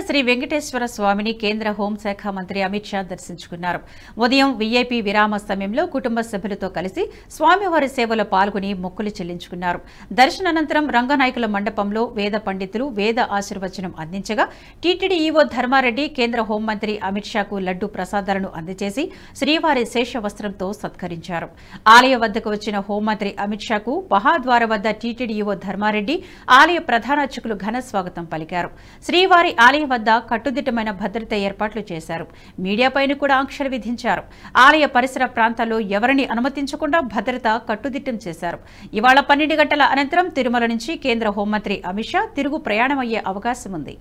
శ్రీ వెంకటేశ్వర స్వామిని కేంద్ర హోంశాఖ మంత్రి అమిత్ షా దర్శించుకున్నారు. ఉదయం వీఐపీ విరామ సమయంలో కుటుంబ సభ్యులతో కలిసి స్వామివారి సేవలో పాల్గొని మొక్కులు చెల్లించుకున్నారు. దర్శనానంతరం రంగనాయకుల మండపంలో వేద పండితులు వేద ఆశీర్వచనం అందించగా టీటీడీ ఈవో ధర్మారెడ్డి కేంద్ర హోంమంత్రి అమిత్ షాకు లడ్డు ప్రసాదాలను అందజేసి శ్రీవారి శేషవస్త్రంతో సత్కరించారు. ఆలయ వద్దకు వచ్చిన హోంమంత్రి అమిత్ షాకు మహాద్వార వద్ద టీటీడీ ఈవో ధర్మారెడ్డి ఆలయ ప్రధాన అర్చకులు ఘన స్వాగతం పలికారు. శ్రీవారి ఆలయం వద్ద కట్టుదిట్టమైన భద్రత ఏర్పాట్లు చేశారు. మీడియాపైన కూడా ఆంక్షలు విధించారు. ఆలయ పరిసర ప్రాంతాల్లో ఎవరిని అనుమతించకుండా భద్రత కట్టుదిట్టం చేశారు. ఇవాళ 12 గంటల అనంతరం తిరుమల నుంచి కేంద్ర హోంమంత్రి అమిత్ షా తిరుగు ప్రయాణమయ్యే అవకాశం ఉంది.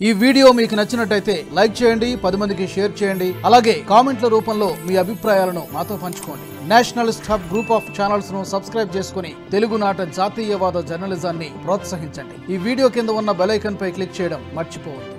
ఈ వీడియో మీకు నచ్చినట్టయితే లైక్ చేయండి, 10 మందికి షేర్ చేయండి. అలాగే కామెంట్ల రూపంలో మీ అభిప్రాయాలను మాతో పంచుకోండి. Nationalist hub group of channels ను సబ్స్క్రైబ్ చేసుకుని తెలుగునాట జాతీయవాద జర్నలిజాన్ని ప్రోత్సహించండి. ఈ వీడియో కింద ఉన్న బెల్ ఐకాన్ పై క్లిక్ చేయడం మర్చిపోవద్దు.